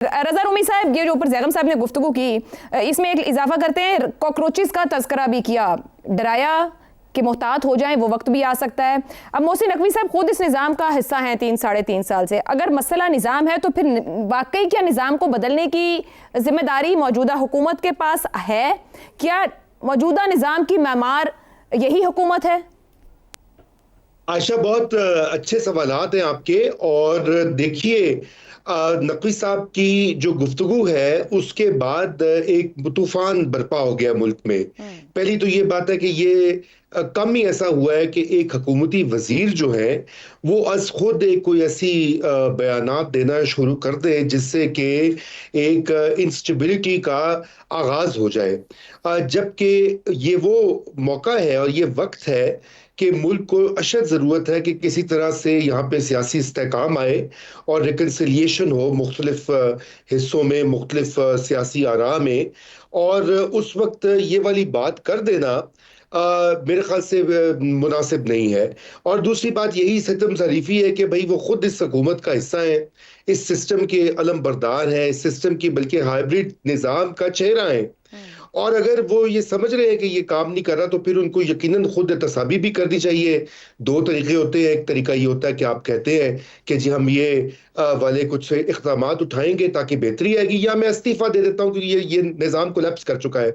رضا رومی صاحب، یہ جو اوپر زیغم صاحب نے گفتگو کی اس میں ایک اضافہ کرتے ہیں، کاکروچز کا تذکرہ بھی کیا، ڈرایا کہ محتاط ہو جائیں، وہ وقت بھی آ سکتا ہے۔ اب محسن نقوی صاحب خود اس نظام کا حصہ ہیں 3-3.5 سال سے، اگر مسئلہ نظام ہے تو پھر واقعی کیا نظام کو بدلنے کی ذمہ داری موجودہ حکومت کے پاس ہے؟ کیا موجودہ نظام کی معمار یہی حکومت ہے؟ عائشہ، بہت اچھے سوالات ہیں آپ کے، اور دیکھیے نقوی صاحب کی جو گفتگو ہے اس کے بعد ایک طوفان برپا ہو گیا ملک میں۔ پہلی تو یہ بات ہے کہ یہ کم ہی ایسا ہوا ہے کہ ایک حکومتی وزیر جو ہے وہ از خود ایک کوئی ایسی بیانات دینا شروع کر دے جس سے کہ ایک انسٹیبلٹی کا آغاز ہو جائے، جبکہ یہ وہ موقع ہے اور یہ وقت ہے کہ ملک کو اشد ضرورت ہے کہ کسی طرح سے یہاں پہ سیاسی استحکام آئے اور ریکنسیلیشن ہو مختلف حصوں میں، مختلف سیاسی آراء میں، اور اس وقت یہ والی بات کر دینا میرے خیال سے مناسب نہیں ہے۔ اور دوسری بات یہی ستم ظریفی ہے کہ بھئی وہ خود اس حکومت کا حصہ ہیں، اس سسٹم کے علم بردار ہیں، اس سسٹم کی بلکہ ہائبرڈ نظام کا چہرہ ہیں، اور اگر وہ یہ سمجھ رہے ہیں کہ یہ کام نہیں کر رہا تو پھر ان کو یقیناً خود احتسابی بھی کرنی چاہیے۔ دو طریقے ہوتے ہیں، ایک طریقہ یہ ہوتا ہے کہ آپ کہتے ہیں کہ جی ہم یہ والے کچھ اقدامات اٹھائیں گے تاکہ بہتری آئے گی، یا میں استعفیٰ دے دیتا ہوں کہ یہ نظام کولیپس کر چکا ہے۔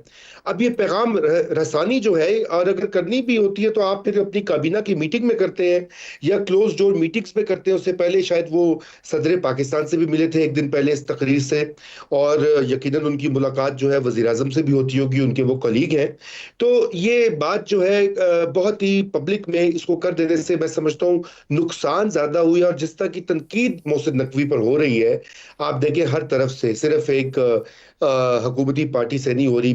اب یہ پیغام رسانی جو ہے، اور اگر کرنی بھی ہوتی ہے تو آپ پھر اپنی کابینہ کی میٹنگ میں کرتے ہیں یا کلوز ڈور میٹنگز میں کرتے ہیں۔ اس سے پہلے شاید وہ صدر پاکستان سے بھی ملے تھے ایک دن پہلے اس تقریر سے، اور یقیناً ان کی ملاقات جو ہے وزیر اعظم سے بھی ہوتی ہوگی، ان کے وہ کلیگ ہیں۔ تو یہ بات جو ہے بہت ہی پبلک میں اس کو کر دینے سے میں سمجھتا ہوں نقصان زیادہ ہوئی، اور جس طرح کی تنقید محسن نقوی پر ہو رہی ہے آپ دیکھیں ہر طرف سے، صرف ایک حکومتی پارٹی سے نہیں ہو رہی،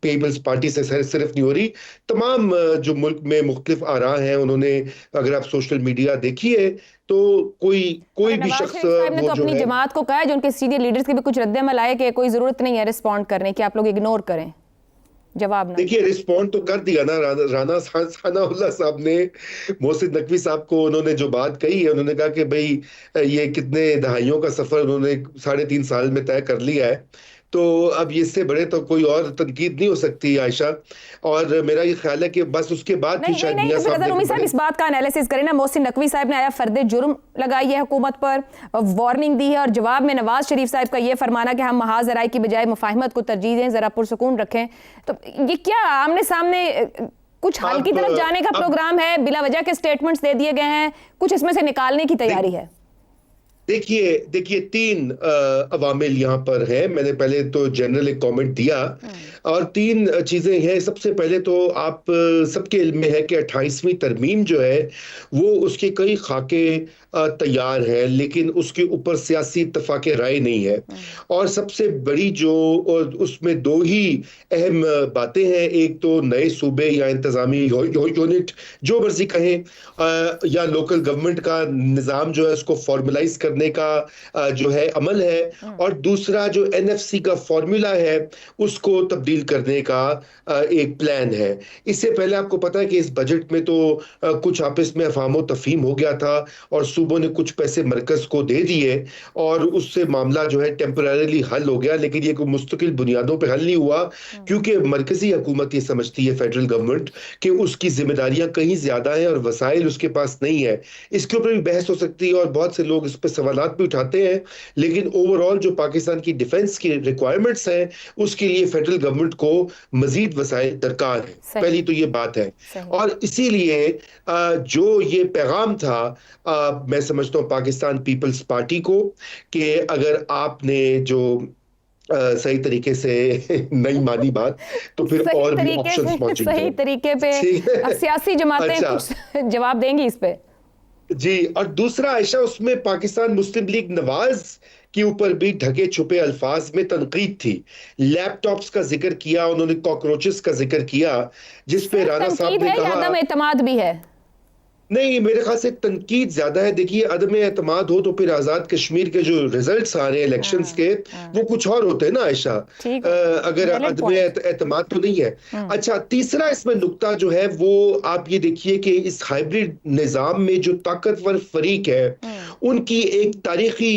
پیپلز پارٹی سے صرف نہیں ہو رہی، تمام جو ملک میں مختلف آراء ہیں انہوں نے، اگر آپ سوشل میڈیا دیکھیے تو کوئی بھی شخص صاحب نے تو اپنی جماعت کو کہا ہے، جو ان کے سینئر لیڈرز کے بھی کچھ رد عمل آئے کہ کوئی ضرورت نہیں ہے رسپونڈ کرنے کی، آپ لوگ اگنور کریں، جواب نہ دیکھیے رسپونڈ تو کر دیا نا رانا ثناء اللہ صاحب نے محسن نقوی صاحب کو، انہوں نے جو بات کہی ہے، انہوں نے کہا کہ بھئی یہ کتنے دہائیوں کا سفر انہوں نے 3.5 سال میں طے کر لیا ہے، تو اب اس سے بڑے تو کوئی اور تنقید نہیں ہو سکتی عائشہ، اور میرا یہ خیال ہے کہ بس اس کے بعد بھی شاید میاں صاحب اس بات کا انالیسس کریں نا۔ محسن نقوی صاحب نے آیا فرد جرم لگائی ہے حکومت پر، وارننگ دی ہے، اور جواب میں نواز شریف صاحب کا یہ فرمانا کہ ہم محاذ رائے کی بجائے مفاہمت کو ترجیح دیں، ذرا پرسکون رکھیں، تو یہ کیا آمنے سامنے کچھ حل کی طرف جانے کا پروگرام ہے؟ بلا وجہ کے سٹیٹمنٹس دے دیے گئے ہیں، کچھ اس میں سے نکالنے کی تیاری ہے؟ دیکھیے 3 عوامل یہاں پر ہیں، میں نے پہلے تو جنرل ایک کامنٹ دیا، اور 3 چیزیں ہیں۔ سب سے پہلے تو آپ سب کے علم میں ہے کہ 28ویں ترمیم جو ہے وہ اس کے کئی خاکے تیار ہیں، لیکن اس کے اوپر سیاسی اتفاق رائے نہیں ہے، اور سب سے بڑی جو اس میں 2 ہی اہم باتیں ہیں، ایک تو نئے صوبے یا انتظامی یونٹ جو مرضی کہیں، یا لوکل گورنمنٹ کا نظام جو ہے اس کو فارملائز کرنے کا جو ہے عمل ہے، اور دوسرا جو NFC کا فارمولا ہے اس کو تبدیل کرنے کا ایک پلان ہے۔ اس سے پہلے آپ کو پتا ہے کہ اس بجٹ میں تو کچھ آپس میں افہام و تفہیم ہو گیا تھا، اور صوبوں نے کچھ پیسے مرکز کو دے دیے، اور اس سے معاملہ جو ہے ٹیمپرریلی حل ہو گیا، لیکن یہ کوئی مستقل بنیادوں پہ حل نہیں ہوا، کیونکہ مرکزی حکومت یہ سمجھتی ہے، فیڈرل گورنمنٹ، کہ اس کی ذمہ داریاں کہیں زیادہ ہیں اور وسائل اس کے پاس نہیں ہے۔ اس کے اوپر بھی بحث ہو سکتی ہے، اور بہت سے لوگ اس پہ سوالات بھی اٹھاتے ہیں، لیکن اوورآل جو پاکستان کی ڈیفنس کی ریکوائرمنٹس ہیں اس کے لیے فیڈرل گورنمنٹ کو مزید وسائل درکار ہے، پہلی تو یہ بات ہے۔ اور اسی لیے جو یہ پیغام تھا میں سمجھتا ہوں پاکستان پیپلز پارٹی کو، کہ اگر آپ نے جو صحیح طریقے سے نہیں مانی بات تو پھر اور بھی آپشنز موجود ہیں، صحیح طریقے پہ سیاسی جماعتیں کچھ جواب دیں گی اس پہ۔ جی، اور دوسرا عائشہ، اس میں پاکستان مسلم لیگ نواز کے اوپر بھی ڈھکے چھپے الفاظ میں تنقید تھی، لیپ ٹاپس کا ذکر کیا، انہوں نے کاکروچز کا ذکر کیا، جس پہ رانا صاحب نے کہا عدم اعتماد بھی ہے۔ نہیں، میرے خیال سے تنقید زیادہ ہے۔ دیکھیے عدم اعتماد ہو تو پھر آزاد کشمیر کے جو ریزلٹس آ رہے ہیں الیکشنز کے وہ کچھ اور ہوتے ہیں نا عائشہ، اگر عدم اعتماد تو نہیں ہے۔ اچھا، تیسرا اس میں نقطہ جو ہے وہ آپ یہ دیکھیے کہ اس ہائبرڈ نظام میں جو طاقتور فریق ہے ان کی ایک تاریخی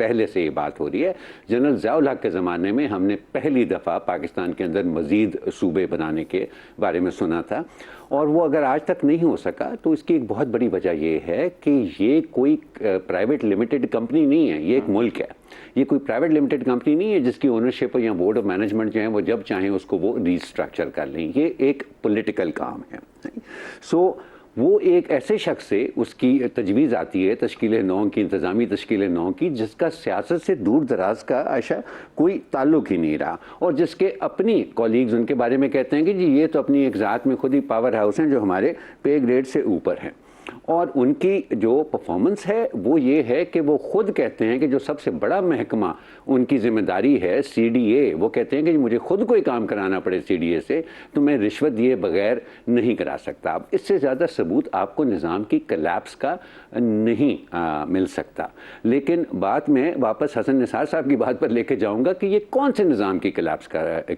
پہلے سے یہ بات ہو رہی ہے. جنرل ضیاء الحق کے زمانے میں ہم نے پہلی دفعہ پاکستان کے اندر مزید صوبے بنانے کے بارے میں سنا تھا, اور وہ اگر آج تک نہیں ہو سکا تو اس کی ایک بہت بڑی وجہ یہ ہے کہ یہ کوئی پرائیویٹ لمیٹڈ کمپنی نہیں ہے, یہ ایک ملک ہے. یہ کوئی پرائیویٹ لمیٹڈ کمپنی نہیں ہے جس کی اونرشپ یا بورڈ آف مینجمنٹ جو ہے وہ جب چاہیں اس کو وہ ریسٹرکچر کر لیں. یہ ایک پولیٹیکل کام ہے. سو وہ ایک ایسے شخص سے اس کی تجویز آتی ہے تشکیل نو کی, انتظامی تشکیل نو کی, جس کا سیاست سے دور دراز کا عائشہ کوئی تعلق ہی نہیں رہا, اور جس کے اپنی کولیگز ان کے بارے میں کہتے ہیں کہ جی یہ تو اپنی ایک ذات میں خود ہی پاور ہاؤس ہیں جو ہمارے پے گریڈ سے اوپر ہیں. اور ان کی جو پرفارمنس ہے وہ یہ ہے کہ وہ خود کہتے ہیں کہ جو سب سے بڑا محکمہ ان کی ذمہ داری ہے سی ڈی اے, وہ کہتے ہیں کہ مجھے خود کوئی کام کرانا پڑے سی ڈی اے سے تو میں رشوت دیے بغیر نہیں کرا سکتا. اب اس سے زیادہ ثبوت آپ کو نظام کی کلیپس کا نہیں مل سکتا. لیکن بات میں واپس حسن نثار صاحب کی بات پر لے کے جاؤں گا کہ یہ کون سے نظام کی کلیپس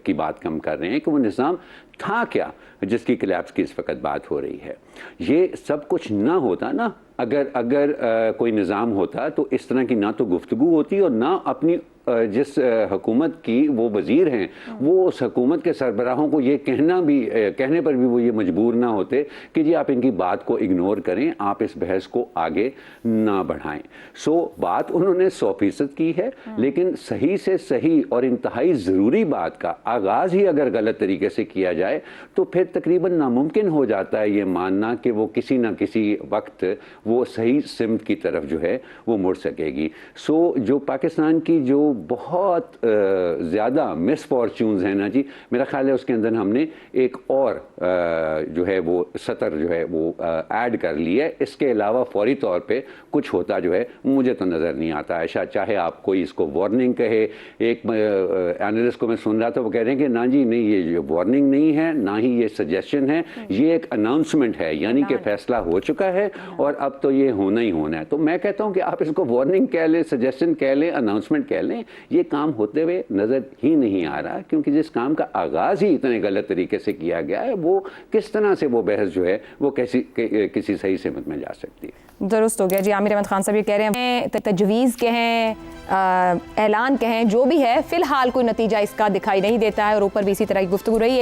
کی بات کم کر رہے ہیں, کہ وہ نظام تھا کیا جس کی کلیپس کی اس وقت بات ہو رہی ہے. یہ سب کچھ نہ ہوتا نا, اگر کوئی نظام ہوتا تو اس طرح کی نہ تو گفتگو ہوتی اور نہ اپنی جس حکومت کی وہ وزیر ہیں وہ اس حکومت کے سربراہوں کو یہ کہنے پر بھی وہ یہ مجبور نہ ہوتے کہ جی آپ ان کی بات کو اگنور کریں, آپ اس بحث کو آگے نہ بڑھائیں. سو بات انہوں نے 100% کی ہے, لیکن صحیح سے صحیح اور انتہائی ضروری بات کا آغاز ہی اگر غلط طریقے سے کیا جائے تو پھر تقریباً ناممکن ہو جاتا ہے یہ ماننا کہ وہ کسی نہ کسی وقت وہ صحیح سمت کی طرف جو ہے وہ مڑ سکے گی. سو جو پاکستان کی جو بہت زیادہ مس فارچونز ہیں نا جی, میرا خیال ہے اس کے اندر ہم نے ایک اور جو ہے وہ سطر جو ہے وہ ایڈ کر لی ہے. اس کے علاوہ فوری طور پہ کچھ ہوتا جو ہے مجھے تو نظر نہیں آتا. عائشہ چاہے آپ کوئی اس کو وارننگ کہے, ایک اینالسٹ کو میں سن رہا تھا وہ کہہ رہے ہیں کہ نا جی نہیں یہ وارننگ نہیں ہے نہ ہی یہ سجیشن ہے, یہ ایک اناؤنسمنٹ ہے, یعنی کہ فیصلہ ہو چکا ہے اور اب تو یہ ہونا ہی ہونا ہے. تو میں کہتا ہوں کہ آپ اس کو وارننگ کہہ لیں, سجیشن کہہ لیں, اناؤنسمنٹ کہہ لیں, یہ کام ہوتے ہوئے نظر ہی نہیں آ رہا, کیونکہ جس کام کا آغاز ہی اتنے غلط طریقے سے کیا گیا ہے وہ کس طرح سے وہ بحث جو ہے وہ کسی صحیح سمت میں جا سکتی ہے. درست ہو گیا جی. عامر احمد خان صاحب یہ کہہ رہے ہیں تجویز کہیں اعلان کہیں جو بھی ہے فی الحال کوئی نتیجہ اس کا دکھائی نہیں دیتا ہے, اور اوپر بھی اسی طرح کی گفتگو رہی ہے.